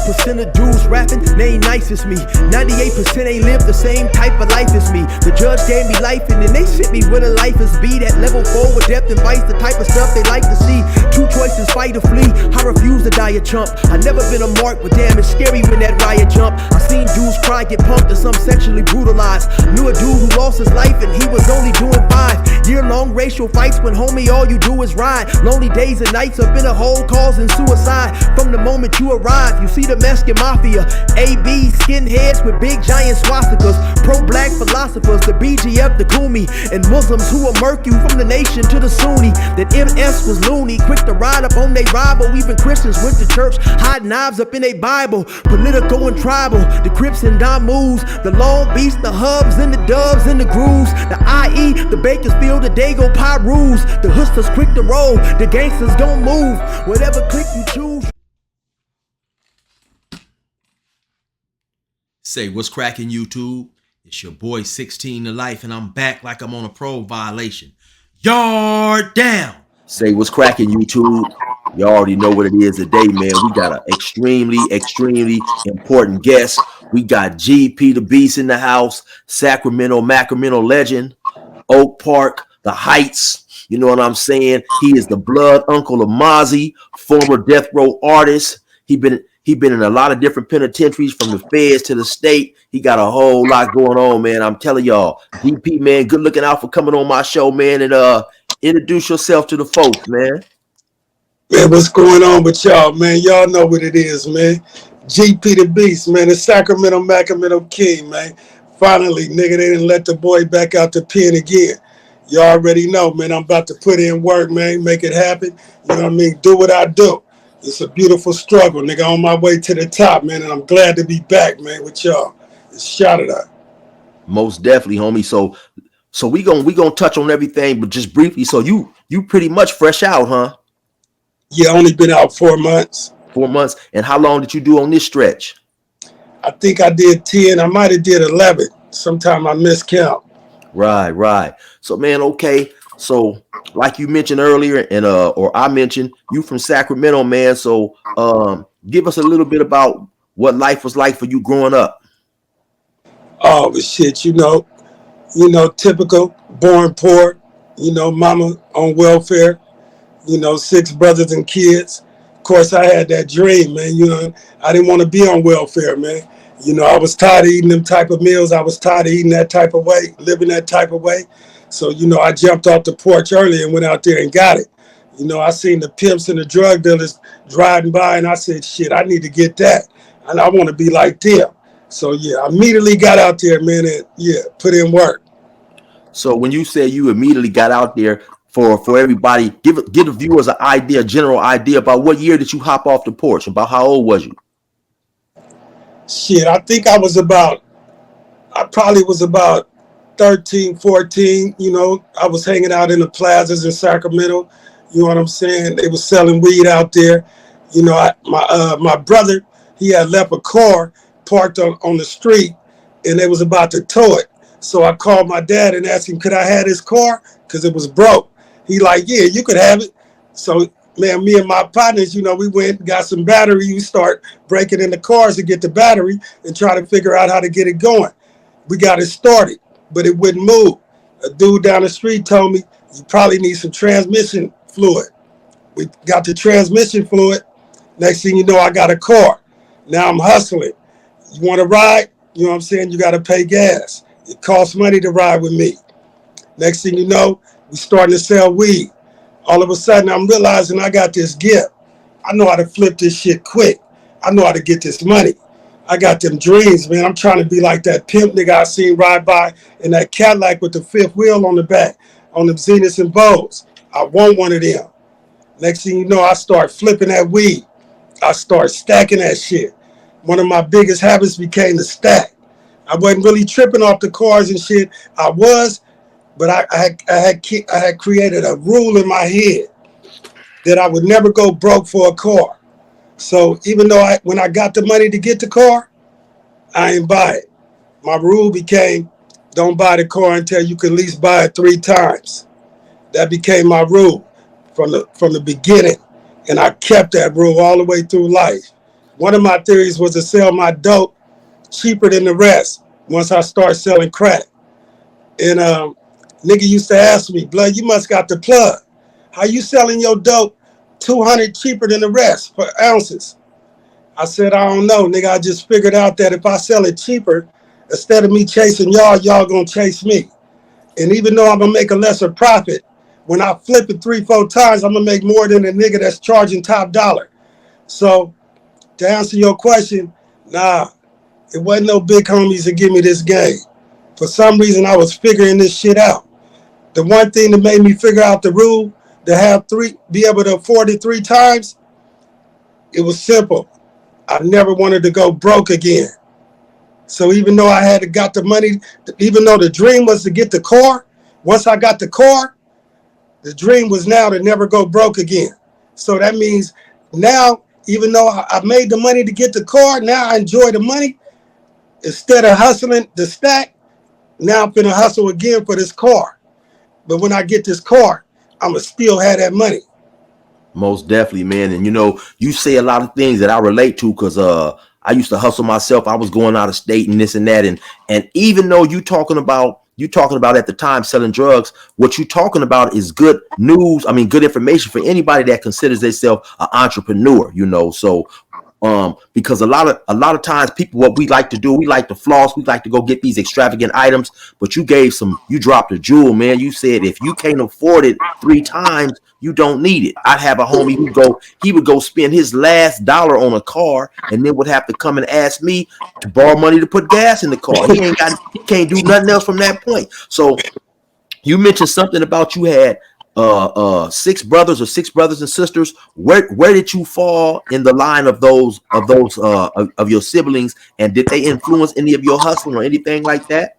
1% of dudes rapping, they ain't nice as me. 98% ain't live the same type of life as me. The judge gave me life and then they sent me where the life is be. That level 4 with depth and vice, the type of stuff they like to see. Two choices, fight or flee. I refuse to die a chump. I never been a mark, but damn, it's scary when that riot jump. I seen dudes cry, get pumped, and some sexually brutalized. Knew a dude who lost his life and he was only doing 5 year-long racial fights when homie all you do is ride. Lonely days and nights up in a hole causing suicide. From the moment you arrive, you see the Mexican mafia, AB skinheads with big giant swastikas, pro-black philosophers, the BGF, the Kumi, and Muslims who will murk you from the nation to the Sunni. That MS was loony, quick to ride up on they rival. Even Christians went to church, hide knives up in a Bible. Political and tribal, the Crips and Damus, the Long Beach, the Hubs and the Dubs and the Grooves, the IE, the Bakersfield, the Dago Pyrus, the Hustlers quick to roll, the gangsters don't move, whatever click you choose. Say what's cracking, YouTube? It's your boy 16 to life, and I'm back like I'm on a parole violation. Yard down. Say what's cracking, YouTube? You already know what it is today, man. We got an extremely important guest. We got GP the Beast in the house, Sacramento legend, Oak Park, the Heights. You know what I'm saying? He is the blood uncle of Mozzie, former death row artist. He been in a lot of different penitentiaries, from the feds to the state. He got a whole lot going on, man. I'm telling y'all, GP, man, good looking out for coming on my show, man. And introduce yourself to the folks, man. Man, what's going on with y'all, man? Y'all know what it is, man. GP the Beast, man. The Sacramento King, man. Finally, nigga, they didn't let the boy back out the pen again. You already know, man. I'm about to put in work, man. Make it happen. You know what I mean? Do what I do. It's a beautiful struggle, nigga, on my way to the top, man. And I'm glad to be back, man, with y'all. Shout it out. Most definitely, homie. So we gonna touch on everything, but just briefly. So you pretty much fresh out, huh? Yeah, only been out 4 months. 4 months. And how long did you do on this stretch? I think I did 10. I might have did 11. Sometime I miscount. Right. So, man, okay. So, like you mentioned earlier, and or I mentioned, you from Sacramento, man. So, give us a little bit about what life was like for you growing up. Oh, but shit, you know, typical, born poor, mama on welfare, 6 brothers and kids. Of course, I had that dream, man. I didn't want to be on welfare, man. I was tired of eating them type of meals. I was tired of eating that type of way, living that type of way. So, I jumped off the porch early and went out there and got it. I seen the pimps and the drug dealers driving by, and I said, shit, I need to get that. And I want to be like them. So, yeah, I immediately got out there, man, and, yeah, put in work. So when you say you immediately got out there, for everybody, give the viewers a general idea about what year did you hop off the porch? About how old was you? Shit, I think I probably was about 13, 14. I was hanging out in the plazas in Sacramento. You know what I'm saying? They was selling weed out there. My brother, he had left a car parked on the street, and they was about to tow it. So I called my dad and asked him, could I have his car? Because it was broke. He like, yeah, you could have it. So, man, me and my partners, we went and got some battery. You start breaking in the cars to get the battery and try to figure out how to get it going. We got it started, but it wouldn't move. A dude down the street told me, you probably need some transmission fluid. We got the transmission fluid. Next thing you know, I got a car. Now I'm hustling. You want to ride? You know what I'm saying? You got to pay gas. It costs money to ride with me. Next thing you know, we starting to sell weed. All of a sudden, I'm realizing I got this gift. I know how to flip this shit quick. I know how to get this money. I got them dreams, man. I'm trying to be like that pimp nigga I seen ride by in that Cadillac with the 5th wheel on the back, on them Zeniths and Bows. I want one of them. Next thing you know, I start flipping that weed. I start stacking that shit. One of my biggest habits became the stack. I wasn't really tripping off the cars and shit. I was, but I had created a rule in my head that I would never go broke for a car. So even though when I got the money to get the car, I ain't buy it. My rule became, don't buy the car until you can at least buy it 3 times. That became my rule from the beginning. And I kept that rule all the way through life. One of my theories was to sell my dope cheaper than the rest once I start selling crack. And nigga used to ask me, blood, you must got the plug. How you selling your dope 200 cheaper than the rest for ounces? I said, I don't know, nigga. I just figured out that if I sell it cheaper, instead of me chasing y'all gonna chase me. And even though I'm gonna make a lesser profit, when I flip it 3-4 times, I'm gonna make more than the nigga that's charging top dollar. So to answer your question, nah, it wasn't no big homies to give me this game. For some reason, I was figuring this shit out. The one thing that made me figure out the rule to be able to afford it 3 times, it was simple. I never wanted to go broke again. So even though I had got the money, even though the dream was to get the car, once I got the car, the dream was now to never go broke again. So that means now, even though I made the money to get the car, now I enjoy the money. Instead of hustling the stack, now I'm gonna hustle again for this car. But when I get this car, I'ma still have that money. Most definitely, man. And you know, you say a lot of things that I relate to because I used to hustle myself. I was going out of state and this and that. And even though you talking about at the time selling drugs, what you talking about is good news. I mean, good information for anybody that considers themselves an entrepreneur, you know. So because a lot of times people, what we like to do, we like to floss, we like to go get these extravagant items, but you dropped a jewel, man. You said if you can't afford it 3 times, you don't need it. I'd have a homie he would go spend his last dollar on a car and then would have to come and ask me to borrow money to put gas in the car. He can't do nothing else from that point. So you mentioned something about you had 6 brothers and sisters. Where did you fall in the line of those of your siblings, and did they influence any of your hustling or anything like that?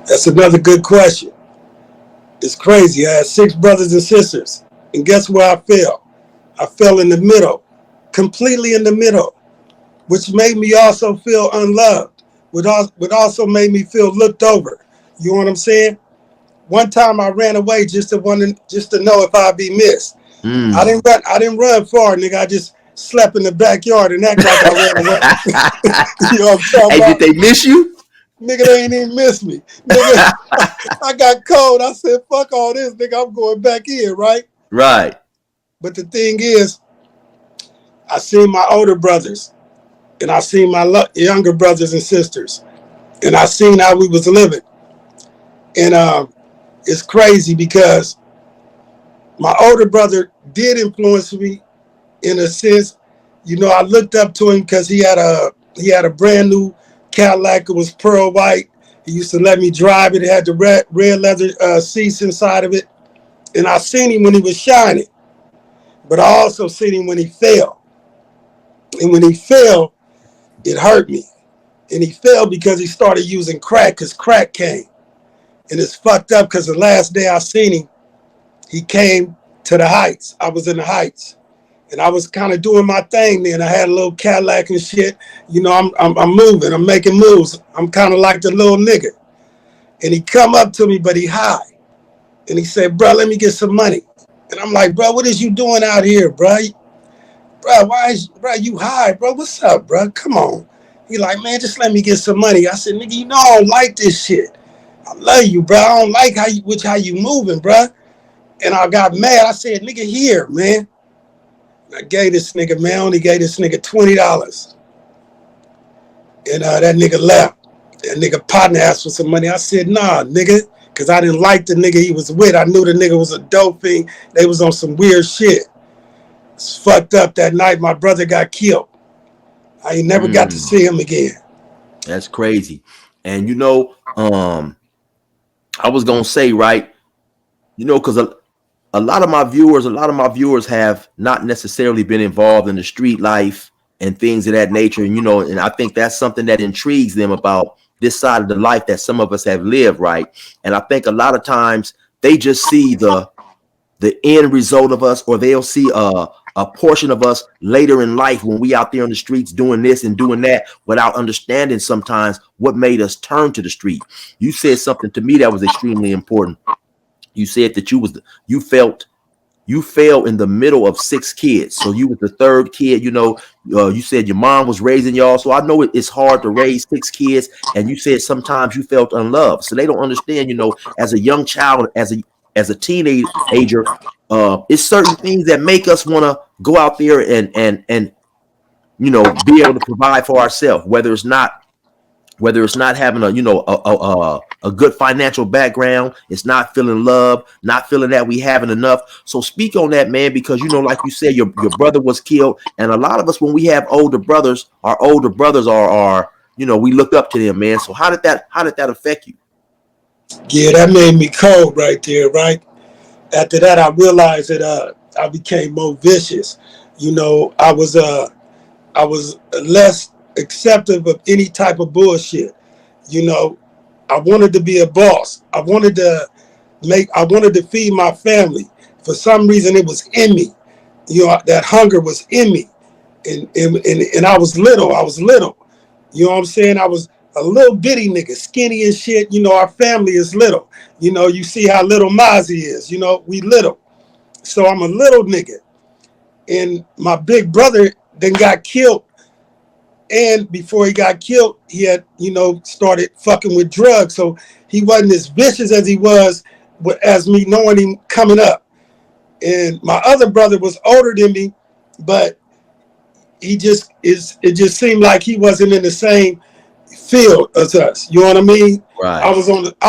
That's another good question. It's crazy. I had 6 brothers and sisters, and guess where I fell? I fell in the middle, completely in the middle, which made me also feel unloved, which also made me feel looked over. You know what I'm saying? One time I ran away just to know if I'd be missed. I didn't run far, nigga. I just slept in the backyard and act like I ran away. You know what I'm talking about? Did they miss you? Nigga, they ain't even miss me. Nigga, I got cold. I said, fuck all this, nigga. I'm going back in, right? Right. But the thing is, I seen my older brothers, and I seen my younger brothers and sisters, and I seen how we was living. And it's crazy because my older brother did influence me in a sense. You know, I looked up to him because he had a brand new Cadillac. It was pearl white. He used to let me drive it. It had the red leather seats inside of it. And I seen him when he was shining. But I also seen him when he fell. And when he fell, it hurt me. And he fell because he started using crack, because crack came. And it's fucked up because the last day I seen him, he came to the Heights. I was in the Heights. And I was kind of doing my thing then. I had a little Cadillac and shit. You know, I'm moving. I'm making moves. I'm kind of like the little nigga. And he come up to me, but he high. And he said, bro, let me get some money. And I'm like, bro, what is you doing out here, bro? Bro, bro, you high, bro? What's up, bro? Come on. He like, man, just let me get some money. I said, nigga, you know I don't like this shit. I love you, bro. I don't like how you moving, bro. And I got mad. I said, nigga, here, man. I gave this nigga, man, I only gave this nigga $20. And that nigga left. That nigga partner asked for some money. I said, nah, nigga, because I didn't like the nigga he was with. I knew the nigga was a dope fiend. They was on some weird shit. It's fucked up that night. My brother got killed. I ain't never got to see him again. That's crazy. And you know, I was gonna say, right, you know, because a lot of my viewers have not necessarily been involved in the street life and things of that nature. And, you know, and I think that's something that intrigues them about this side of the life that some of us have lived, right? And I think a lot of times they just see the end result of us, or they'll see a portion of us later in life when we out there on the streets doing this and doing that without understanding sometimes what made us turn to the street. You said something to me that was extremely important. You said that you felt you fell in the middle of 6 kids. So you was the third kid, you know. You said your mom was raising y'all. So I know it's hard to raise 6 kids. And you said sometimes you felt unloved. So they don't understand, you know, as a young child, as a teenager, it's certain things that make us want to go out there and you know, be able to provide for ourselves, whether it's not having a, you know, a good financial background, it's not feeling love, not feeling that we haven't enough. So speak on that, man, because, you know, like you said, your brother was killed. And a lot of us, when we have older brothers, our older brothers are, you know, we look up to them, man. So how did that affect you? Yeah, that made me cold right there, right? After that, I realized that I became more vicious. You know, I was less acceptive of any type of bullshit. You know, I wanted to be a boss. I wanted to feed my family. For some reason, it was in me. You know, that hunger was in me. And I was little. You know what I'm saying? I was a little bitty nigga, skinny and shit. You know, our family is little. You know, you see how little Mozzie is. You know, we little. So I'm a little nigga. And my big brother then got killed. And before he got killed, he had, you know, started fucking with drugs. So he wasn't as vicious as he was as me knowing him coming up. And my other brother was older than me, but it just seemed like he wasn't in the same field as us. You know what I mean? Right. I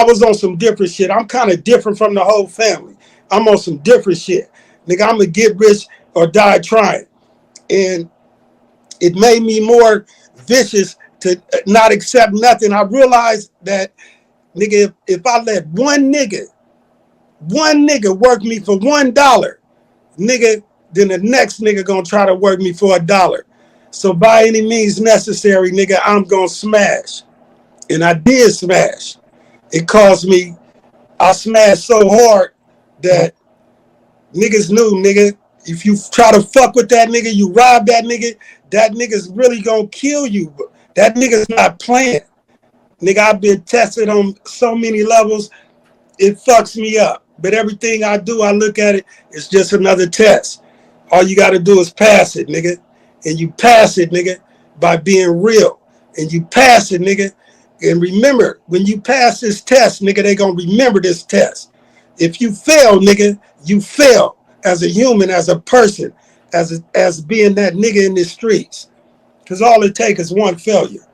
was on some different shit. I'm kind of different from the whole family. I'm on some different shit. Nigga, I'm gonna get rich or die trying. And it made me more vicious to not accept nothing. I realized that, nigga, if I let one nigga work me for $1, nigga, then the next nigga gonna try to work me for $1. So by any means necessary, nigga, I'm gonna smash. And I did smash. It caused me, I smashed so hard that niggas knew, nigga, if you try to fuck with that nigga, you rob that nigga's really gonna kill you. That nigga's not playing. Nigga, I've been tested on so many levels, it fucks me up. But everything I do, I look at it, it's just another test. All you gotta do is pass it, nigga. And you pass it, nigga, by being real. And you pass it, nigga. And remember, when you pass this test, nigga, they gonna remember this test. If you fail, nigga, you fail as a human, as a person, as being that nigga in the streets. Because all it takes is one failure.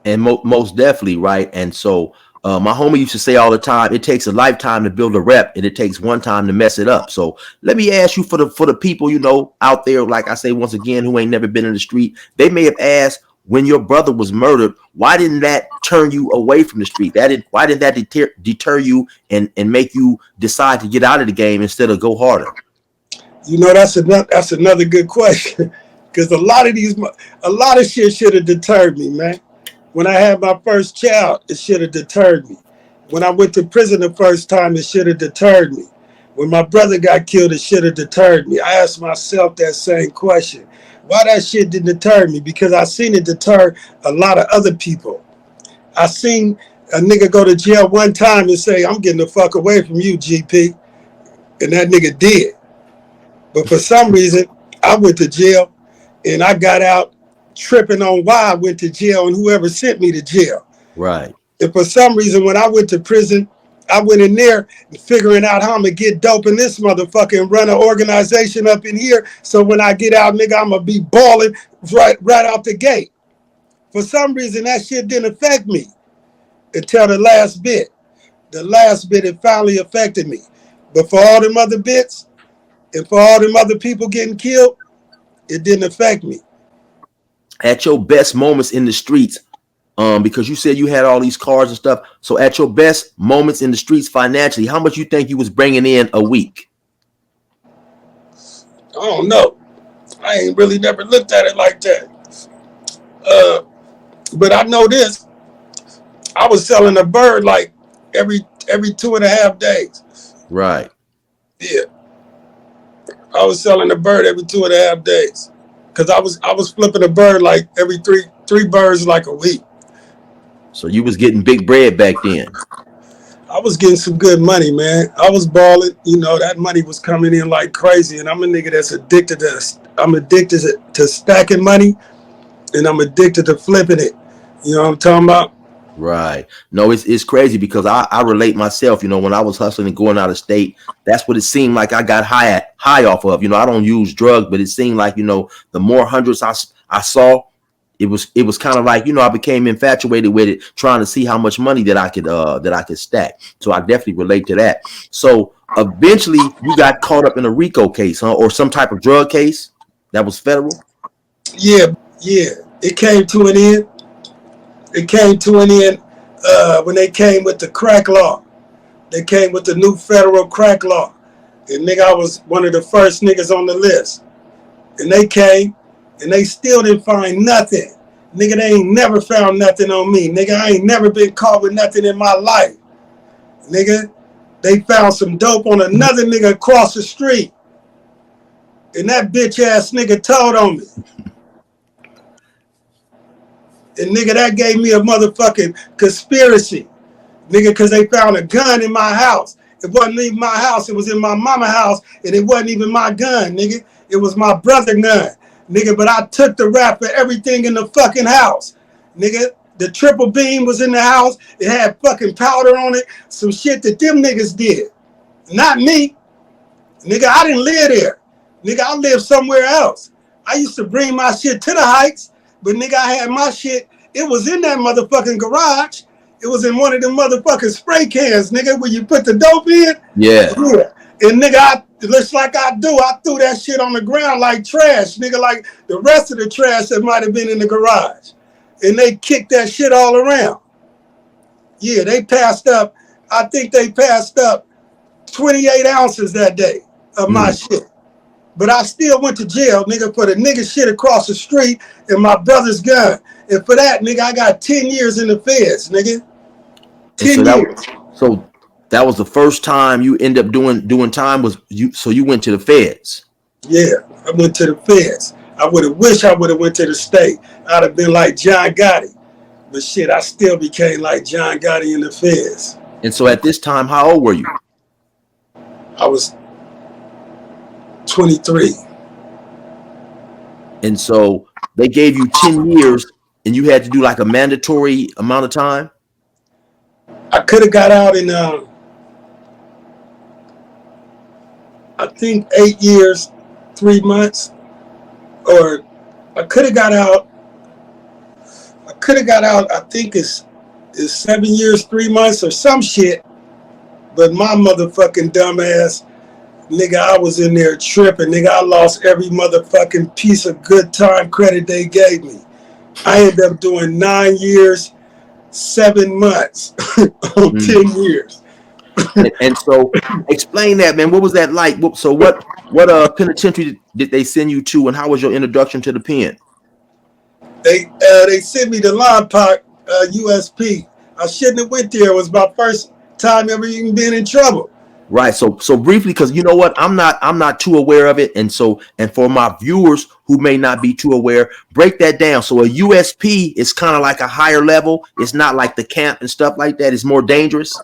And most definitely, right? And so my homie used to say all the time, it takes a lifetime to build a rep and it takes one time to mess it up. So let me ask you, for the people, you know, out there, like I say, once again, who ain't never been in the street, they may have asked, when your brother was murdered, why didn't that turn you away from the street? Why did that deter you and make you decide to get out of the game instead of go harder? You know, that's another good question. Because a lot of shit should have deterred me, man. When I had my first child, it should have deterred me. When I went to prison the first time, it should have deterred me. When my brother got killed, it should have deterred me. I asked myself that same question. Why that shit didn't deter me? Because I seen it deter a lot of other people. I seen a nigga go to jail one time and say, I'm getting the fuck away from you, GP. And that nigga did. But for some reason, I went to jail and I got out tripping on why I went to jail and whoever sent me to jail. Right. And for some reason, when I went to prison, I went in there figuring out how I'm going to get dope in this motherfucker and run an organization up in here. So when I get out, nigga, I'm going to be balling right out the gate. For some reason, that shit didn't affect me until the last bit. The last bit, it finally affected me. But for all them other bits and for all them other people getting killed, it didn't affect me. At your best moments in the streets, because you said you had all these cars and stuff. So at your best moments in the streets financially, how much you think you was bringing in a week? I don't know. I ain't really never looked at it like that. But I know this. I was selling a bird like every 2.5 days. Right. Yeah. I was selling a bird every 2.5 days. Cause I was flipping a bird like every three birds like a week. So you was getting big bread back then. I was getting some good money, man. I was balling. You know, that money was coming in like crazy. And I'm a nigga that's addicted to, I'm addicted to stacking money, and I'm addicted to flipping it. You know what I'm talking about? Right. No, it's crazy because I relate myself. You know, when I was hustling and going out of state, that's what it seemed like I got high off of. You know, I don't use drugs, but it seemed like, you know, the more hundreds I saw, it was kind of like, you know, I became infatuated with it, trying to see how much money that I could stack. So I definitely relate to that. So eventually, you got caught up in a RICO case, huh, or some type of drug case that was federal. Yeah, yeah. It came to an end. It came to an end when they came with the crack law. They came with the new federal crack law. And nigga, I was one of the first niggas on the list. And they came, and they still didn't find nothing. Nigga, they ain't never found nothing on me. Nigga, I ain't never been caught with nothing in my life. Nigga, they found some dope on another nigga across the street. And that bitch ass nigga told on me. And nigga, that gave me a motherfucking conspiracy. Nigga, because they found a gun in my house. It wasn't even my house. It was in my mama's house. And it wasn't even my gun, nigga. It was my brother's gun. Nigga, but I took the rap for everything in the fucking house. Nigga, the triple beam was in the house. It had fucking powder on it. Some shit that them niggas did. Not me. Nigga, I didn't live there. Nigga, I lived somewhere else. I used to bring my shit to the Heights. But nigga, I had my shit. It was in that motherfucking garage. It was in one of them motherfucking spray cans, nigga, where you put the dope in. Yeah. And nigga, just like I do, I threw that shit on the ground like trash, nigga, like the rest of the trash that might have been in the garage. And they kicked that shit all around. Yeah, they passed up, I think they passed up 28 ounces that day of my shit. But I still went to jail, nigga, for the nigga shit across the street and my brother's gun. And for that, nigga, I got 10 years in the feds, nigga. 10 years. So that was the first time you end up doing time was you. So you went to the feds. Yeah, I went to the feds. I would have wished I would have went to the state. I'd have been like John Gotti. But shit, I still became like John Gotti in the feds. And so at this time, how old were you? I was 23. And so they gave you 10 years and you had to do like a mandatory amount of time. I could have got out in, I think 8 years, 3 months, or I could have got out. I think it's 7 years, 3 months or some shit. But my motherfucking dumbass, nigga, I was in there tripping. Nigga, I lost every motherfucking piece of good time credit they gave me. I ended up doing 9 years, 7 months on 10 years. And so explain that, man. What was that like? So what penitentiary did they send you to, and how was your introduction to the pen? They sent me to Lompoc, USP. I shouldn't have went there. It was my first time ever even being in trouble. Right. So briefly, because you know what, I'm not too aware of it, and for my viewers who may not be too aware, break that down. So a USP is kind of like a higher level. It's not like the camp and stuff like that. It's more dangerous.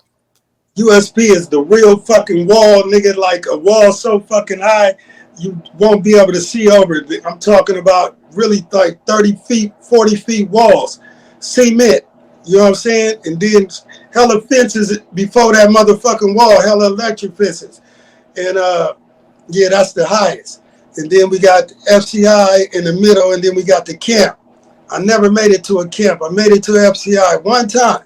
USP is the real fucking wall, nigga, like a wall so fucking high you won't be able to see over it. I'm talking about really like 30 feet, 40 feet walls, cement, you know what I'm saying? And then hella fences before that motherfucking wall, hella electric fences. And yeah, that's the highest. And then we got FCI in the middle, and then we got the camp. I never made it to a camp. I made it to FCI one time.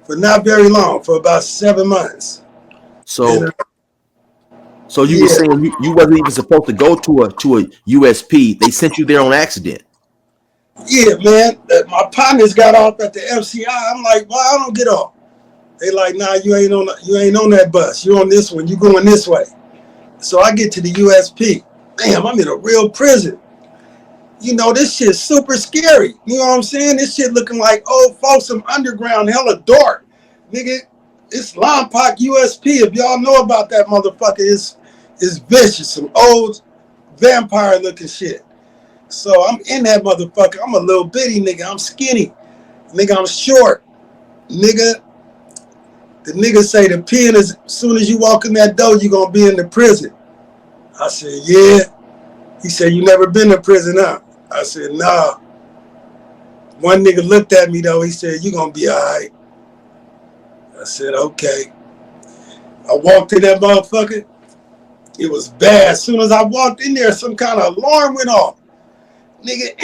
For not very long, for about 7 months. So, you were saying you wasn't even supposed to go to a USP. They sent you there on accident. Yeah, man. My partners got off at the FCI. I'm like, well, I don't get off. They like, nah, you ain't on that bus. You on this one. You going this way. So I get to the USP. Damn, I'm in a real prison. You know, this shit's super scary. You know what I'm saying? This shit looking like old Folsom Underground, hella dark. Nigga, it's Lompoc USP. If y'all know about that motherfucker, it's vicious. Some old vampire looking shit. So I'm in that motherfucker. I'm a little bitty nigga. I'm skinny. Nigga, I'm short. Nigga, The nigga say the pen is, as soon as you walk in that door, you gonna be in the prison. I said, yeah. He said, you never been to prison, huh? I said, nah. One nigga looked at me though, he said, you gonna be all right. I said, okay. I walked in that motherfucker. It was bad. As soon as I walked in there, some kind of alarm went off. Nigga,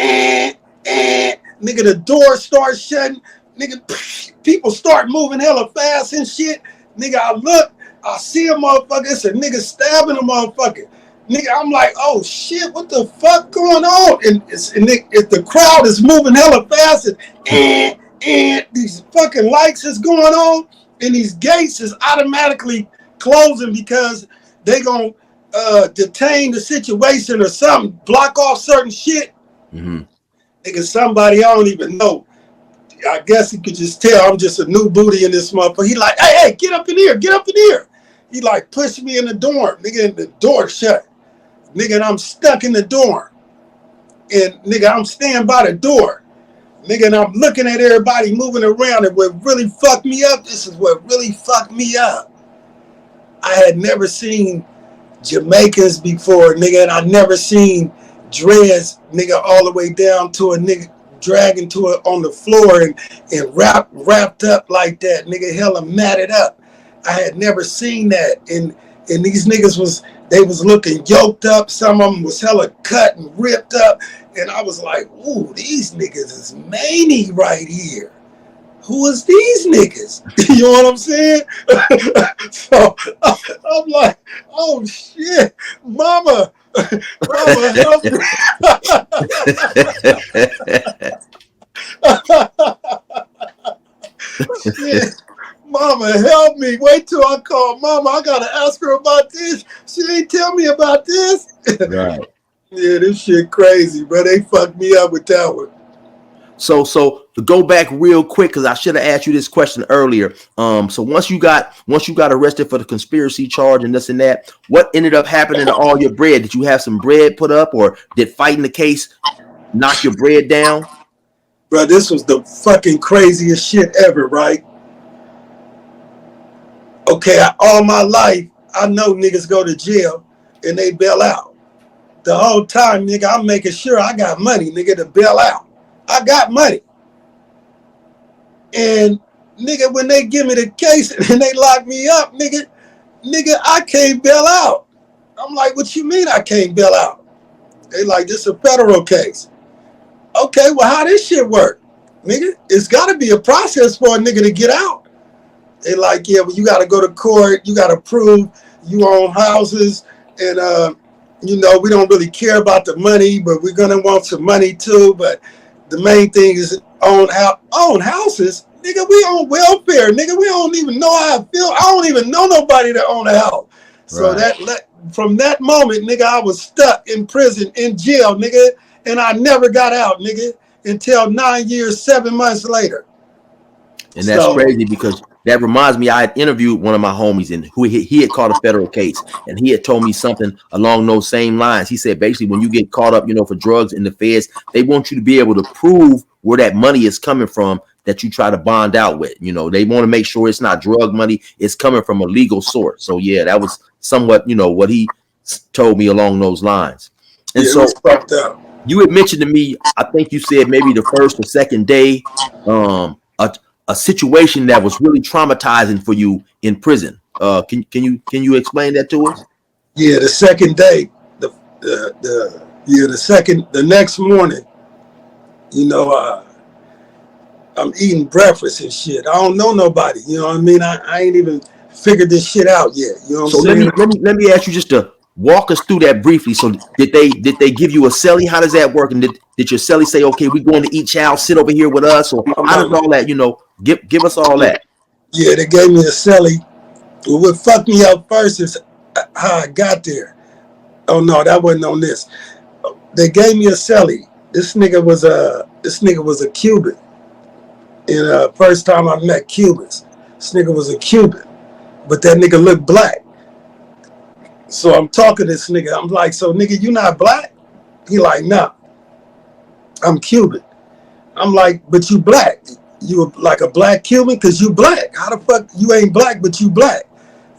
nigga, the door starts shutting. Nigga, people start moving hella fast and shit. Nigga, I look, I see a motherfucker. It's a nigga stabbing a motherfucker. Nigga, I'm like, oh shit, what the fuck going on? And the crowd is moving hella fast, and these fucking lights is going on, and these gates is automatically closing because they gonna detain the situation or something, block off certain shit. Mm-hmm. Nigga, somebody I don't even know. I guess he could just tell I'm just a new booty in this motherfucker. He like, hey, get up in here, get up in here. He like pushed me in the dorm, nigga, and the door shut. Nigga, and I'm stuck in the dorm. And nigga, I'm standing by the door. Nigga, and I'm looking at everybody moving around, and what really fucked me up, this is what really fucked me up. I had never seen Jamaicans before, nigga, and I never seen dreads, nigga, all the way down to a nigga dragging to it on the floor and wrapped up like that, nigga, hella matted up. I had never seen that, and these niggas was looking yoked up. Some of them was hella cut and ripped up, and I was like, ooh, these niggas is manny right here. Who is these niggas? You know what I'm saying? So I'm like, oh shit, mama help me. Shit. Mama, help me. Wait till I call mama. I gotta ask her about this. She ain't tell me about this. Right. Yeah, this shit crazy, bro. They fucked me up with that one. So to go back real quick, because I should have asked you this question earlier. So once you got arrested for the conspiracy charge and this and that, what ended up happening to all your bread? Did you have some bread put up, or did fighting the case knock your bread down? Bro, this was the fucking craziest shit ever, right? Okay, all my life, I know niggas go to jail and they bail out. The whole time, nigga, I'm making sure I got money, nigga, to bail out. I got money. And, nigga, when they give me the case and they lock me up, nigga, I can't bail out. I'm like, what you mean I can't bail out? They like, this is a federal case. Okay, well, how this shit work? Nigga, it's got to be a process for a nigga to get out. They like, yeah, well, you got to go to court. You got to prove you own houses. And, you know, we don't really care about the money, but we're going to want some money too. But the main thing is own houses. Nigga, we on welfare. Nigga, we don't even know how I feel. I don't even know nobody that own a house. So right. From that moment, nigga, I was stuck in prison, in jail, nigga. And I never got out, nigga, until 9 years, 7 months later. And that's crazy, because that reminds me, I had interviewed one of my homies, and who he had caught a federal case, and he had told me something along those same lines. He said, basically, when you get caught up, you know, for drugs in the feds, they want you to be able to prove where that money is coming from that you try to bond out with. You know, they want to make sure it's not drug money, it's coming from a legal source. So yeah, that was somewhat, you know, what he told me along those lines. And yeah, so fucked up. You had mentioned to me, I think you said maybe the first or second day, a situation that was really traumatizing for you in prison. Can you explain that to us? Yeah, the second day, the next morning, you know, I'm eating breakfast and shit. I don't know nobody. You know what I mean? I ain't even figured this shit out yet. You know what I'm saying? Let me ask you just to walk us through that briefly. So did they give you a cellie? How does that work? And did your cellie say, okay, we're going to each house, sit over here with us? Or how does all that, you know, give us all that? Yeah, they gave me a cellie. What fucked me up first is how I got there. Oh no, that wasn't on this. They gave me a cellie. This nigga was a Cuban. And first time I met Cubans, this nigga was a Cuban, but that nigga looked black. So I'm talking to this nigga. I'm like, so nigga, you not black? He like, nah, I'm Cuban. I'm like, but you black. you like a black Cuban? Cause you black. How the fuck you ain't black but you black?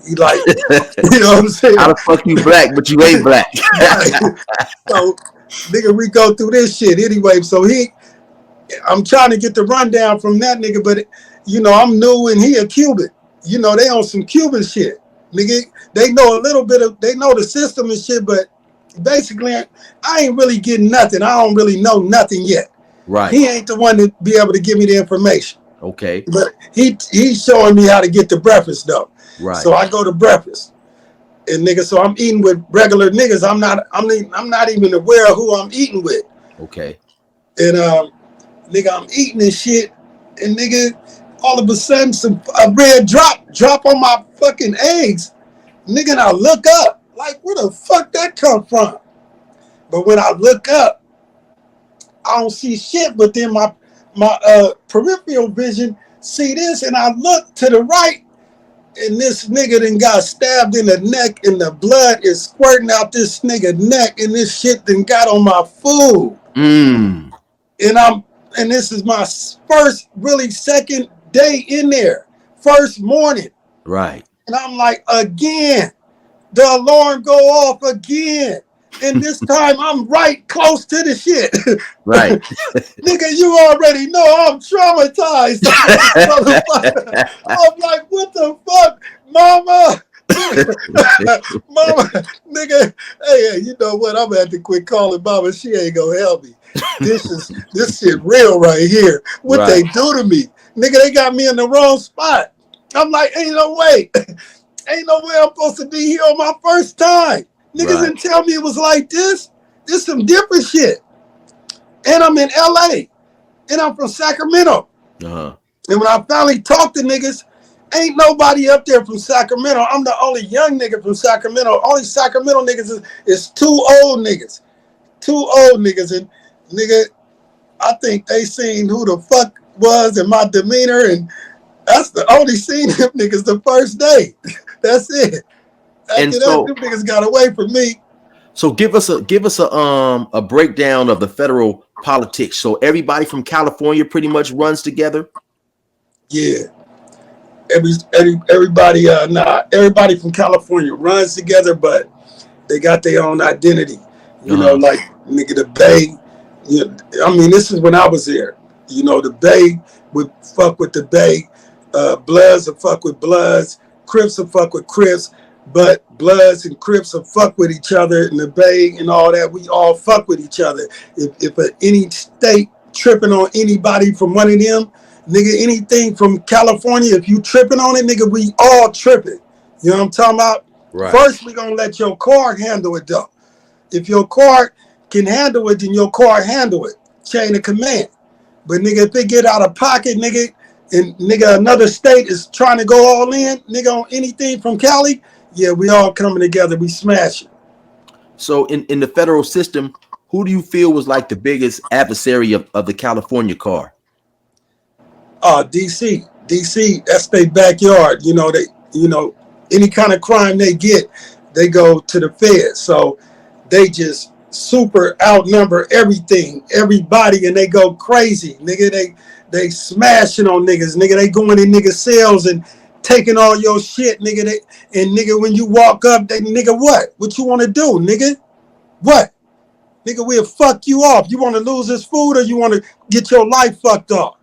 He like, you know what I'm saying? How the fuck you black but you ain't black? Right. So nigga, we go through this shit anyway. So I'm trying to get the rundown from that nigga, but you know, I'm new and he a Cuban. You know, they on some Cuban shit. Nigga, they know a little bit they know the system and shit, but basically I ain't really getting nothing. I don't really know nothing yet. Right. He ain't the one to be able to give me the information. Okay. But he's showing me how to get to breakfast though. Right. So I go to breakfast. And nigga, so I'm eating with regular niggas. I'm not even aware of who I'm eating with. Okay. And nigga, I'm eating and shit. And nigga, all of a sudden a red drop on my fucking eggs. Nigga, and I look up, like where the fuck that come from? But when I look up, I don't see shit, but then my peripheral vision see this, and I look to the right, and this nigga then got stabbed in the neck, and the blood is squirting out this nigga neck, and this shit then got on my food. And this is my first, really second day in there, first morning. Right. And I'm like, again, the alarm go off again. And this time I'm right close to the shit. Right. Nigga, you already know I'm traumatized. I'm like, what the fuck, mama? Mama, nigga, hey, you know what? I'm gonna have to quit calling mama. She ain't gonna help me. This shit real right here. What Right. they do to me. Nigga, they got me in the wrong spot. I'm like, ain't no way. Ain't no way I'm supposed to be here on my first time. Niggas didn't tell me it was like this. This some different shit. And I'm in LA. And I'm from Sacramento. Uh-huh. And when I finally talked to niggas, ain't nobody up there from Sacramento. I'm the only young nigga from Sacramento. Only Sacramento niggas is two old niggas. Two old niggas. And nigga, I think they seen who the fuck was and my demeanor, and that's the only seen them niggas the first day. That's it. After And that, so, them niggas got away from me. So give us a breakdown of the federal politics. So everybody from California pretty much runs together. Yeah. Everybody everybody from California runs together, but they got their own identity. You know, like nigga, the Bay. You know, I mean, this is when I was there. You know, the Bay would fuck with the Bay. Bloods would fuck with Bloods. Crips would fuck with Crips. But Bloods and Crips will fuck with each other in the Bay and all that. We all fuck with each other. If any state tripping on anybody from one of them, nigga, anything from California, if you tripping on it, nigga, we all tripping. You know what I'm talking about? Right. First, we gonna let your car handle it though. If your car can handle it, then your car handle it. Chain of command. But nigga, if it get out of pocket, nigga, and nigga, another state is trying to go all in, nigga, on anything from Cali, yeah, we all coming together, we smashing. So in the federal system, who do you feel was like the biggest adversary of the California car? DC. DC, that's their backyard. You know, any kind of crime they get, they go to the feds. So they just super outnumber everything, everybody, and they go crazy. Nigga, they smashing on niggas. Nigga, they going in niggas' cells and taking all your shit, nigga. And nigga, when you walk up, they nigga, what you want to do, nigga? What? Nigga, we'll fuck you off. You want to lose this food or you want to get your life fucked off?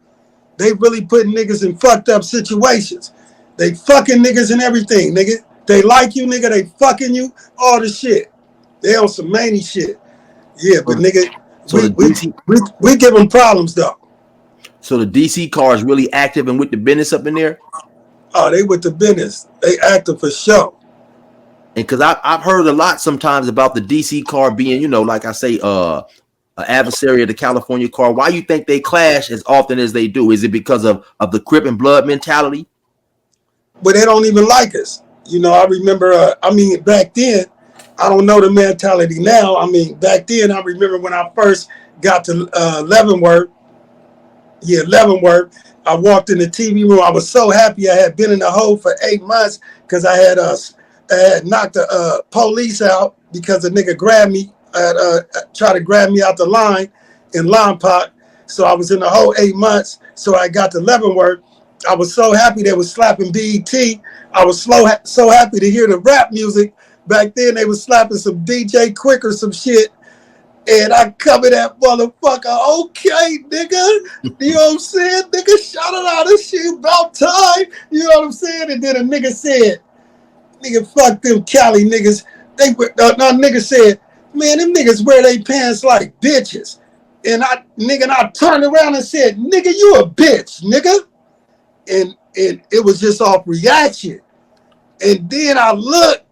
They really putting niggas in fucked up situations. They fucking niggas and everything, nigga. They like you, nigga. They fucking you, all the shit. They on some many shit. Yeah, but nigga, so we give them problems though. So the DC car is really active and with the business up in there? Oh, they with the business. They active for sure. And because I've heard a lot sometimes about the DC car being, you know, like I say, an adversary of the California car. Why you think they clash as often as they do? Is it because of the Crip and Blood mentality? But they don't even like us. You know, I remember, back then, I don't know the mentality now. I mean, back then, I remember when I first got to Leavenworth. Yeah, Leavenworth. I walked in the TV room. I was so happy I had been in the hole for 8 months because I had knocked the police out because a nigga grabbed me, tried to grab me out the line in Lompoc. So I was in the whole 8 months. So I got to Leavenworth. I was so happy they was slapping BET. I was so happy to hear the rap music. Back then they was slapping some DJ Quick or some shit. And I cover that motherfucker. Okay, nigga. You know what I'm saying? Nigga, shout it out. This shit about time. You know what I'm saying? And then a nigga said, nigga, fuck them Cali niggas. Nigga said, man, them niggas wear their pants like bitches. And I turned around and said, nigga, you a bitch, nigga. And it was just off reaction. And then I looked,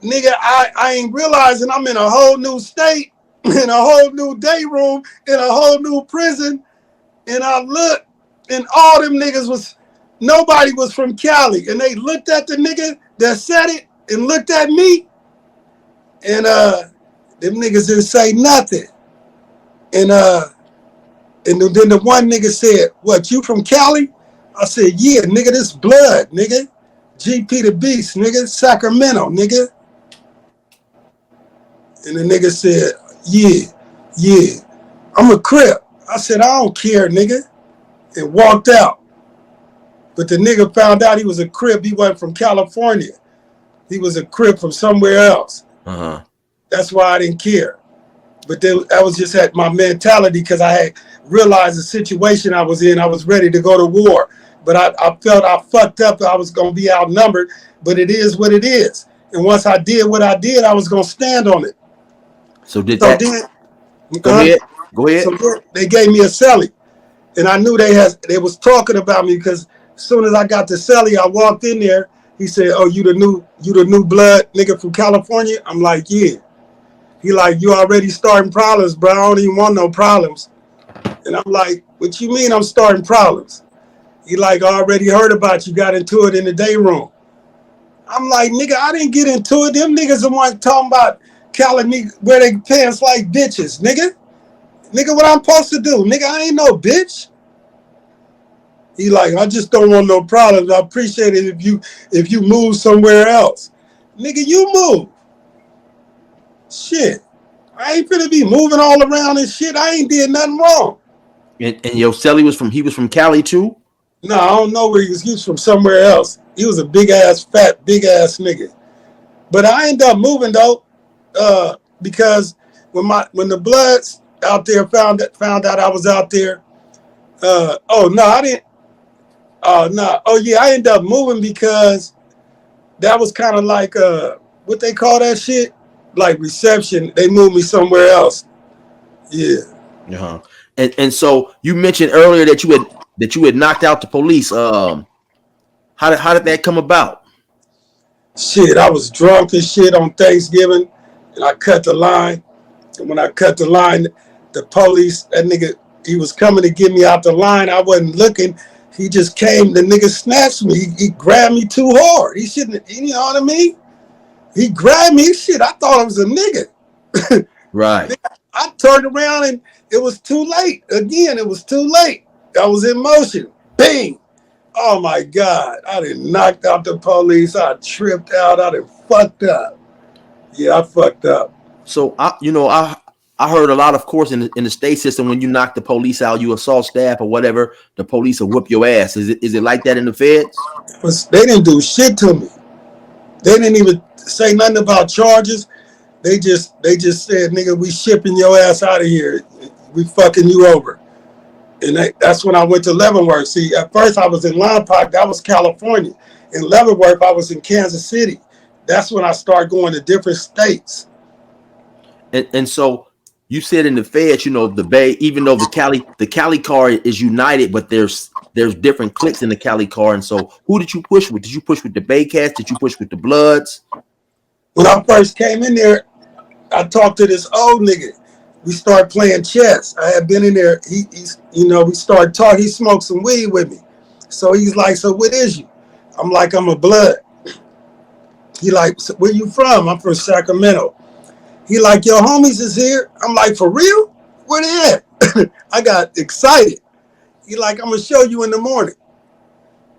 nigga, I ain't realizing I'm in a whole new state, in a whole new day room, in a whole new prison. And I looked, and all them niggas nobody was from Cali. And they looked at the nigga that said it and looked at me. And them niggas didn't say nothing. And then the one nigga said, what, you from Cali? I said, yeah, nigga, this blood, nigga. GP the Beast, nigga, Sacramento, nigga. And the nigga said, yeah, I'm a Crip. I said, I don't care, nigga. And walked out. But the nigga found out he was a Crip. He wasn't from California. He was a Crip from somewhere else. Uh-huh. That's why I didn't care. But then I was just at my mentality because I had realized the situation I was in. I was ready to go to war. But I felt I fucked up. I was going to be outnumbered. But it is what it is. And once I did what I did, I was going to stand on it. So did So that? then, Go ahead. Go ahead. So then they gave me a celly. And I knew they was talking about me because as soon as I got the celly, I walked in there. He said, oh, you the new blood nigga from California? I'm like, yeah. He like, you already starting problems, bro. I don't even want no problems. And I'm like, what you mean I'm starting problems? He like, I already heard about you, got into it in the day room. I'm like, nigga, I didn't get into it. Them niggas the one talking about calling me wear they pants like bitches, nigga. Nigga, what I'm supposed to do? Nigga, I ain't no bitch. He like, I just don't want no problems. I appreciate it if you move somewhere else. Nigga, you move. Shit. I ain't finna be moving all around and shit. I ain't did nothing wrong. And your celly was from Cali too? No, I don't know where he was from somewhere else. He was a big ass nigga. But I ended up moving though, because when the Bloods out there found out I was out there, I didn't. I ended up moving because that was kind of like what they call that shit, like reception. They moved me somewhere else. Yeah. Uh-huh. And so you mentioned earlier that you had knocked out the police. How did that come about? Shit, I was drunk and shit on Thanksgiving, and I cut the line. And when I cut the line, the police, that nigga, he was coming to get me out the line. I wasn't looking. He just came. The nigga snatched me. He grabbed me too hard. He shouldn't. You know what I mean? He grabbed me. Shit, I thought it was a nigga. Right. I turned around and it was too late. Again, it was too late. I was in motion. Bang. Oh my God. I done knocked out the police. I tripped out. I done fucked up. Yeah, I fucked up. So I heard a lot, of course, in the state system, when you knock the police out, you assault staff or whatever, the police will whip your ass. Is it like that in the feds? They didn't do shit to me. They didn't even say nothing about charges. They just said, nigga, we shipping your ass out of here. We fucking you over. And that's when I went to Leavenworth. See, at first I was in Lompoc. That was California. In Leavenworth, I was in Kansas City. That's when I started going to different states. And so you said in the feds, the Bay, even though the Cali car is united, but there's different cliques in the Cali car. And so who did you push with? Did you push with the Bay cats? Did you push with the Bloods? When I first came in there, I talked to this old nigga. We started playing chess. I had been in there. We started talking. He smoked some weed with me. So he's like, so what is you? I'm like, I'm a Blood. He like, so where you from? I'm from Sacramento. He like, your homies is here. I'm like, for real? Where they at? I got excited. He like, I'm gonna show you in the morning.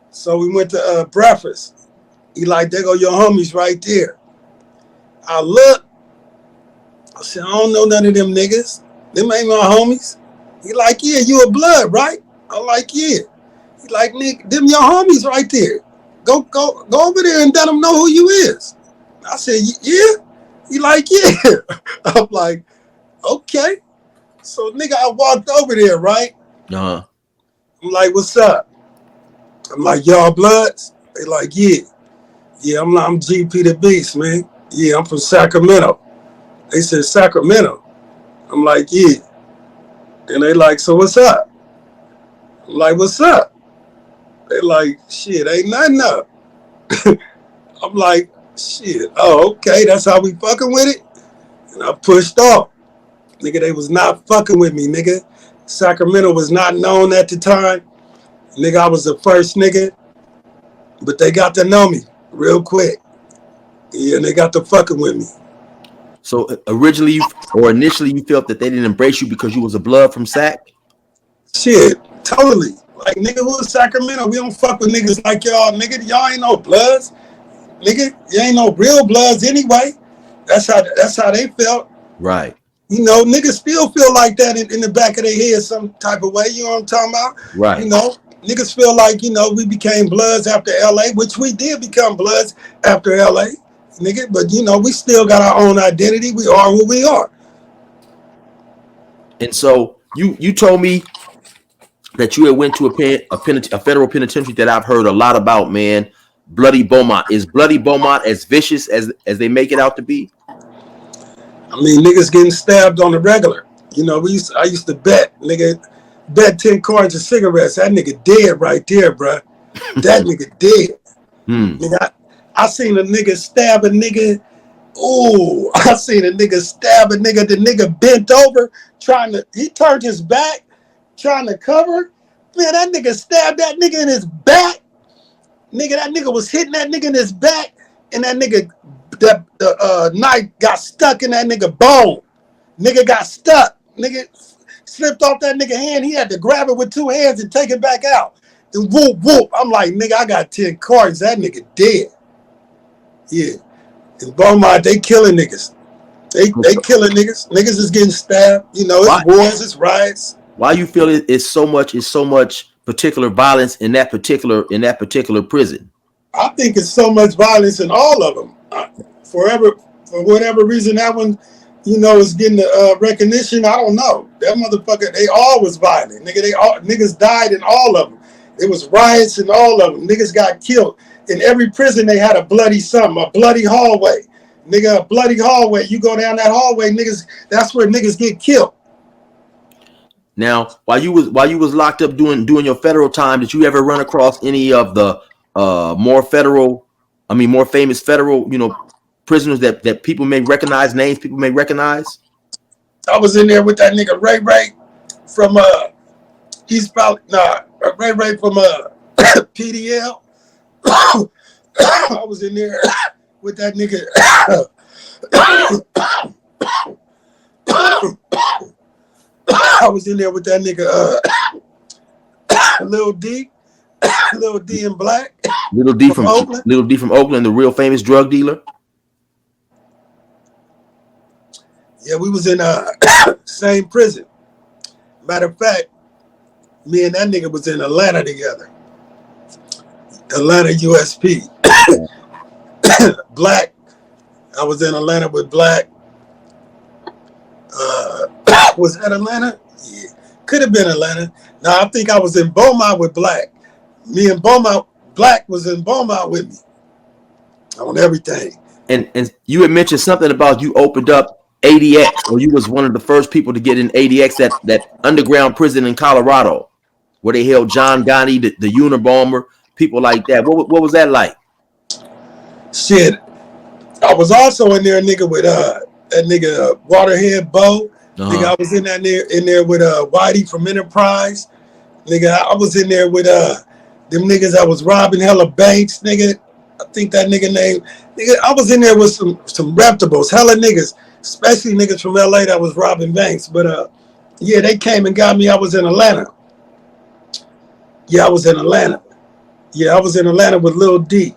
So we went to breakfast. He like, there go your homies right there. I look. I said, I don't know none of them niggas. Them ain't my homies. He like, yeah, you a blood, right? I'm like, yeah. He like, nigga, them your homies right there. Go over there and let them know who you is. I said, yeah. He like, yeah. I'm like, okay. So nigga, I walked over there, right? Uh-huh. I'm like, what's up? I'm like, y'all bloods? They like, yeah. Yeah, I'm GP the Beast, man. Yeah, I'm from Sacramento. They said, Sacramento? I'm like, yeah. And they like, so what's up? I'm like, what's up? They like, shit, ain't nothing up. I'm like, shit, oh, okay, that's how we fucking with it? And I pushed off. Nigga, they was not fucking with me, nigga. Sacramento was not known at the time. Nigga, I was the first nigga. But they got to know me real quick. Yeah, and they got to fucking with me. So initially you felt that they didn't embrace you because you was a blood from Sac? Shit, totally. Like, nigga, who is Sacramento? We don't fuck with niggas like y'all, nigga. Y'all ain't no bloods. Nigga, you ain't no real bloods anyway. That's how they felt. Right. You know, niggas still feel like that in the back of their head some type of way. You know what I'm talking about? Right. You know, niggas feel like, you know, we became bloods after LA, which we did become bloods after LA, nigga. But, you know, we still got our own identity. We are who we are. And so you told me that you had went to a federal penitentiary that I've heard a lot about, man. Bloody Beaumont. Is Bloody Beaumont as vicious as they make it out to be? I mean, niggas getting stabbed on the regular. You know, I used to bet 10 cartons of cigarettes. That nigga dead right there, bruh. That nigga dead. Nigga, I seen a nigga stab a nigga. Ooh, I seen a nigga stab a nigga. The nigga bent over, he turned his back, trying to cover. Man, that nigga stabbed that nigga in his back. Nigga, that nigga was hitting that nigga in his back, and that nigga, the knife got stuck in that nigga bone. Nigga got stuck. Nigga slipped off that nigga hand. He had to grab it with 2 hands and take it back out. And whoop, whoop. I'm like, nigga, I got 10 cartons. That nigga dead. Yeah. In Beaumont, they killing niggas. They killing niggas. Niggas is getting stabbed. You know, it's wars, it's riots. Why you feel it's so much particular violence in that particular prison? I think it's so much violence in all of them. For whatever reason, that one, you know, is getting the recognition. I don't know. That motherfucker, they all was violent. Nigga, niggas died in all of them. It was riots in all of them. Niggas got killed. In every prison, they had a bloody something, a bloody hallway. Nigga, a bloody hallway. You go down that hallway, niggas, that's where niggas get killed. Now, while you was locked up doing your federal time, did you ever run across any of the more famous federal, you know, prisoners that people may recognize, names people may recognize? I was in there with that nigga Ray from Ray from PDL. I was in there with that nigga. I was in there with that nigga Lil D in black. Lil D from Oakland, the real famous drug dealer. Yeah, we was in same prison. Matter of fact, me and that nigga was in Atlanta together. Atlanta USP. Black. I was in Atlanta with Black. Was that Atlanta? Yeah. Could have been Atlanta. No, I think I was in Beaumont with Black. Me and Beaumont, Black was in Beaumont with me. On everything. And you had mentioned something about you opened up ADX, or you was one of the first people to get in ADX, that underground prison in Colorado, where they held John Gotti, the Unabomber, people like that. What was that like? Shit. I was also in there, nigga, with that nigga Waterhead Bo. Nigga, I was in there with Whitey from Enterprise. Nigga, I was in there with them niggas that was robbing hella banks, nigga. I think that nigga name. Nigga, I was in there with some reputables, hella niggas, especially niggas from LA that was robbing banks. But yeah, they came and got me. I was in Atlanta. Yeah, I was in Atlanta. Yeah, I was in Atlanta with Lil D.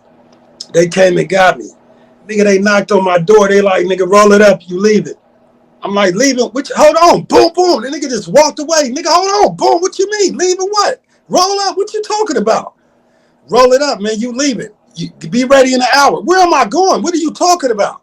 They came and got me. Nigga, they knocked on my door. They like, nigga, roll it up, you leave it. I'm like, leaving, which, hold on, boom, boom. The nigga just walked away. Nigga, hold on, boom, what you mean? Leaving what? Roll up, what you talking about? Roll it up, man, you leaving. You be ready in an hour. Where am I going? What are you talking about?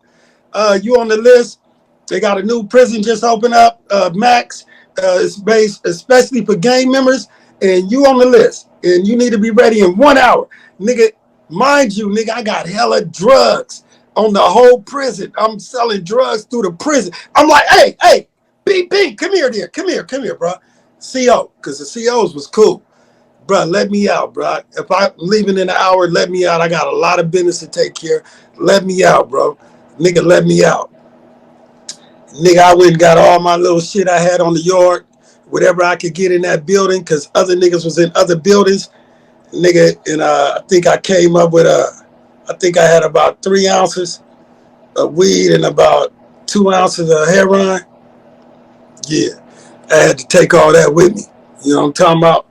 You on the list. They got a new prison just opened up, Max. It's based especially for gang members, and you on the list. And you need to be ready in 1 hour. Nigga, mind you, nigga, I got hella drugs on the whole prison. I'm selling drugs through the prison. I'm like, hey, B, come here, bro. CO, because the COs was cool. Bro, let me out, bro. If I'm leaving in an hour, let me out. I got a lot of business to take care. Let me out, bro. Nigga, let me out. Nigga, I went and got all my little shit I had on the yard, whatever I could get in that building, because other niggas was in other buildings. Nigga, and I think I came up with I think I had about 3 ounces of weed and about 2 ounces of heroin. Yeah, I had to take all that with me. You know what I'm talking about?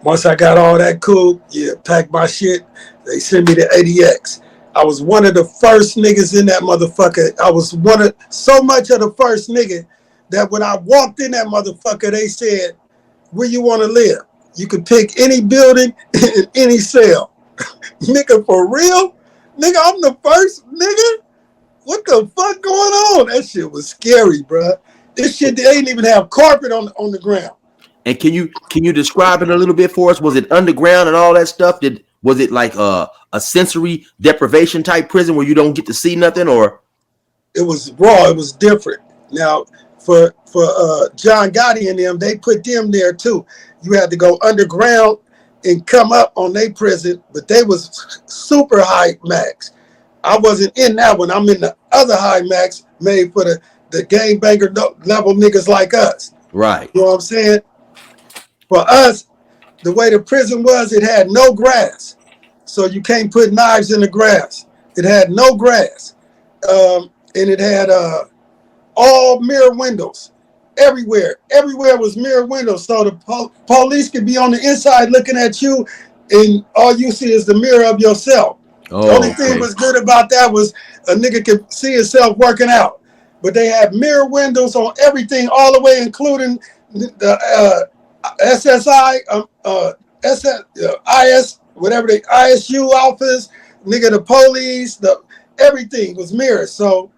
Once I got all that cool, yeah, packed my shit, they sent me to ADX. I was one of the first niggas in that motherfucker. I was so much of the first nigga that when I walked in that motherfucker, they said, where you want to live? You could pick any building in any cell. Nigga, for real? Nigga, I'm the first nigga? What the fuck going on? That shit was scary, bro. This shit, they ain't even have carpet on the ground. And can you describe it a little bit for us? Was it underground and all that stuff? Was it like a sensory deprivation type prison where you don't get to see nothing, or? It was raw. It was different. Now, for John Gotti and them, they put them there too. You had to go underground and come up on their prison, but they was super high max. I wasn't in that one. I'm in the other high max made for the gangbanger level niggas like us. Right. You know what I'm saying? For us, the way the prison was, it had no grass. So you can't put knives in the grass. It had no grass. And it had all mirror windows everywhere. Everywhere was mirror windows. So the police could be on the inside looking at you, and all you see is the mirror of yourself. Oh, the only thing was good about that was a nigga could see himself working out. But they had mirror windows on everything, all the way, including the SSI, IS, whatever the ISU office, nigga, the police, everything was mirrored. So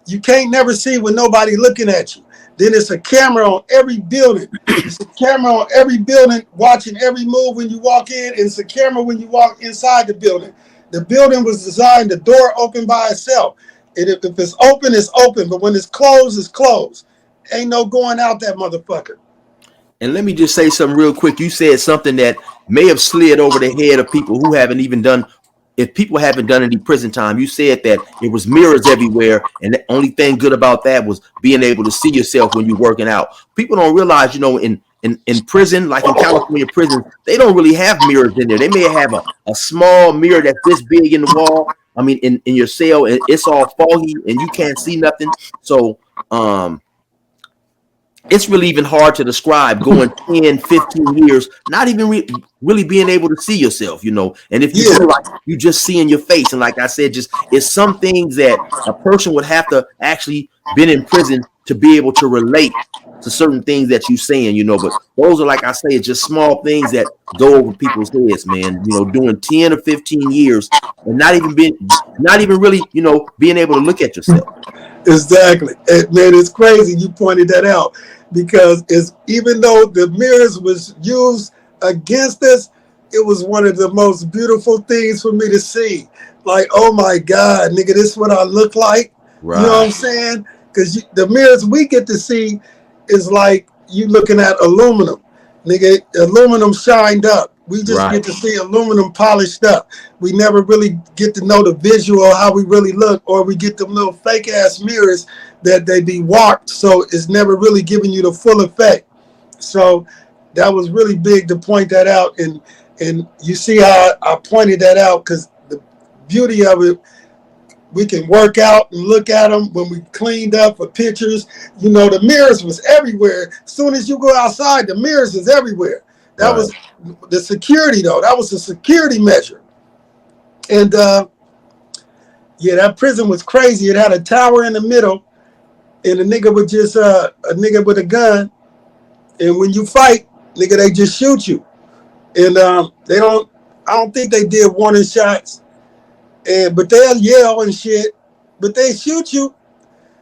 you can't never see with nobody looking at you. Then it's a camera on every building. It's a camera on every building watching every move when you walk in. And it's a camera when you walk inside the building. The building was designed, the door open by itself. And if it's open, it's open. But when it's closed, it's closed. Ain't no going out that motherfucker. And let me just say something real quick. You said something that may have slid over the head of people who haven't even done, if people haven't done any prison time. You said that it was mirrors everywhere, and the only thing good about that was being able to see yourself when you're working out. People don't realize, in prison, like in California prison, they don't really have mirrors in there. They may have a small mirror that's this big in the wall. I mean, in your cell, and it's all foggy and you can't see nothing. So, it's really even hard to describe going 10, 15 years, not even really being able to see yourself, And if you feel like you just see in your face, and like I said, it's some things that a person would have to actually been in prison to be able to relate to certain things that you're saying, But those are, like I say, just small things that go over people's heads, man. Doing 10 or 15 years and not even really, being able to look at yourself. Exactly. And man, it's crazy you pointed that out, because even though the mirrors was used against us, it was one of the most beautiful things for me to see. Like, oh my God, nigga, this is what I look like. Right. You know what I'm saying? Because the mirrors we get to see is like you looking at aluminum. Nigga, aluminum shined up. We just get to see aluminum polished up. We never really get to know the visual of how we really look, or we get them little fake ass mirrors that they be warped. So it's never really giving you the full effect. So that was really big to point that out. And you see how I pointed that out, because the beauty of it, we can work out and look at them when we cleaned up for pictures. The mirrors was everywhere. As soon as you go outside, the mirrors is everywhere. That was the security, though. That was a security measure. And, that prison was crazy. It had a tower in the middle, and a nigga with just a nigga with a gun, and when you fight, nigga, they just shoot you, and they don't. I don't think they did warning shots, but they'll yell and shit, but they shoot you.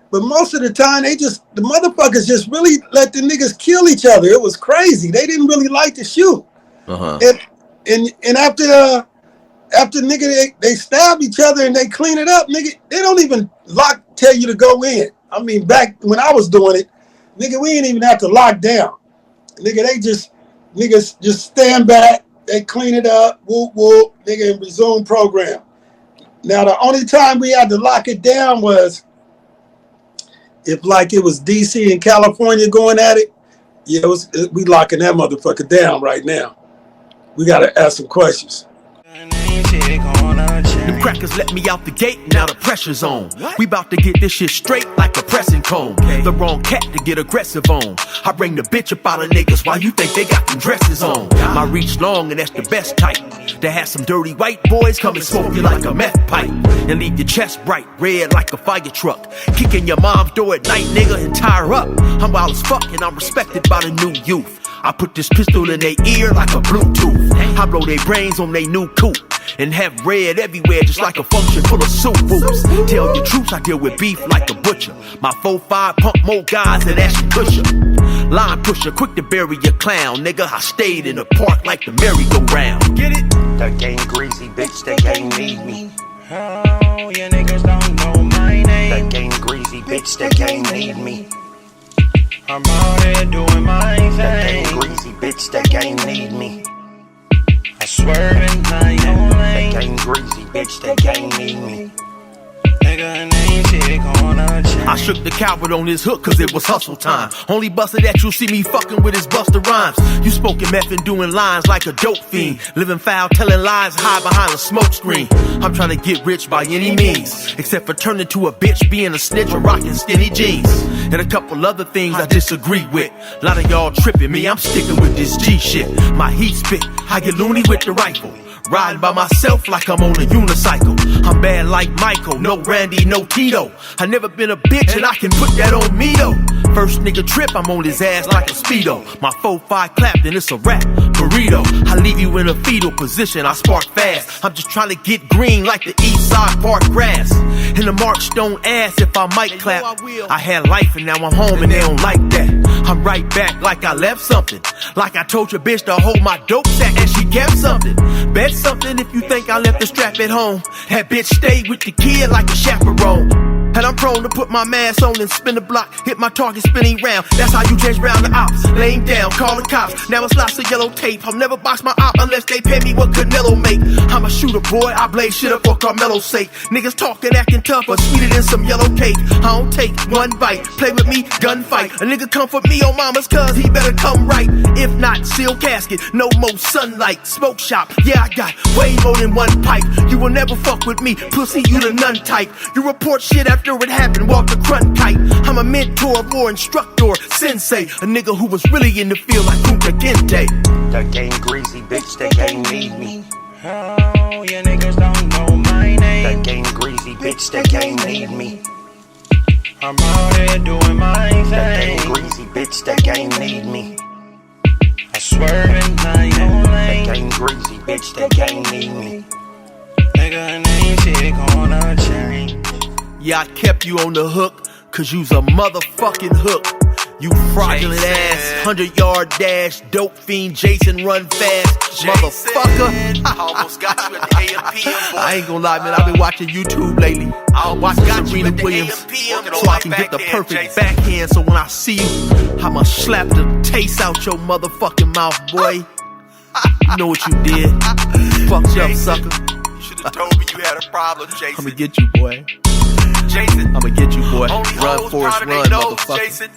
But most of the time, the motherfuckers just really let the niggas kill each other. It was crazy. They didn't really like to shoot. And after nigga they stab each other and they clean it up, nigga, they don't even tell you to go in. I mean, back when I was doing it, nigga, we didn't even have to lock down. Nigga, niggas just stand back, they clean it up, whoop whoop, nigga, and resume program. Now the only time we had to lock it down was if like it was DC and California going at it. Yeah, we locking that motherfucker down right now. We gotta ask some questions. Them crackers let me out the gate, now the pressure's on. We about to get this shit straight like a pressing comb. The wrong cat to get aggressive on. I bring the bitch up out of niggas while you think they got them dresses on. My reach long and that's the best type. To have some dirty white boys come and smoke you like a meth pipe. And leave your chest bright red like a fire truck. Kicking your mom's door at night, nigga, and tie her up. I'm wild as fuck and I'm respected by the new youth. I put this pistol in their ear like a Bluetooth. I blow their brains on their new coupe. And have red everywhere just like a function full of soup whoops. Tell your troops I deal with beef like a butcher. My 4-5 pump more guys than Ashton Kutcher. Line pusher, quick to bury your clown. Nigga, I stayed in the park like the merry-go-round. Get it? That game greasy, bitch, that game need me. Oh, you niggas don't know my name. That game greasy, bitch, that game need me. I'm out here doing my thing. That game greasy, bitch, that game need me. I swerving my own lane. That game greasy, bitch, that game need me. Nigga, ain't shit gonna change. I shook the coward on his hook cause it was hustle time. Only busted that you'll see me fucking with his Buster Rhymes. You spoken meth and doing lines like a dope fiend. Living foul, telling lies, hide behind a smoke screen. I'm trying to get rich by any means, except for turning to a bitch, being a snitch, or rocking skinny jeans. And a couple other things I disagree with. A lot of y'all tripping me, I'm sticking with this G shit. My heat spit, I get loony with the rifle. Riding by myself like I'm on a unicycle. I'm bad like Michael, no Randy, no Tito. I never been a bitch and I can put that on me though. First nigga trip, I'm on his ass like a Speedo. My 4-5 clapped and it's a rap, burrito. I leave you in a fetal position, I spark fast. I'm just trying to get green like the east side park grass. And the march don't ask if I might clap. I had life and now I'm home and they don't like that. I'm right back like I left something. Like I told your bitch to hold my dope sack and she kept something. Bet something if you think I left the strap at home. That bitch stayed with the kid like a chaperone. And I'm prone to put my mask on and spin the block. Hit my target spinning round. That's how you chase round the ops. Laying down, call the cops. Now it's lots of yellow tape. I'll never box my op unless they pay me what Canelo make. I'm a shooter boy, I blaze shit up for Carmelo's sake. Niggas talking, acting tough, but sweeter than some yellow cake. I don't take one bite, play with me, gunfight. A nigga come for me on mama's cuz he better come right. If not, seal casket, no more sunlight. Smoke shop, yeah I got way more than one pipe. You will never fuck with me, pussy you the nun type. You report shit after it happened, walk the crunch kite. I'm a mentor, war instructor, sensei. A nigga who was really in the field like Kunta Kinte. That game greasy, bitch, that game need me. Oh, you niggas don't know my name. That game greasy, bitch, that game need me. I'm out here doing my thing. That game greasy, bitch, that game need me. I swerving my own lane. That game greasy, bitch, that game need me. Nigga, ain't shit gonna change. Yeah, I kept you on the hook, cause you's a motherfucking hook. You fraudulent ass, 100-yard dash, dope fiend, Jason run fast, motherfucker. Almost got you at the AM/PM, boy. I ain't gonna lie, man, I've been watching YouTube lately. I'm watching Serena Williams so I can get the perfect backhand. So when I see you, I'ma slap the taste out your motherfucking mouth, boy. You know what you did. Fucked up, sucker. You should've told me you had a problem, Jason. I'ma get you, boy. Jason, I'ma get you, boy. Run, Forrest, run, motherfucker.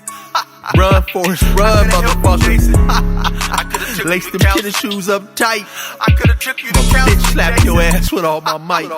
Run, Forrest, run, motherfucker. Lace them tennis shoes up tight. I could've took you to Bitch, slap your ass with all my might.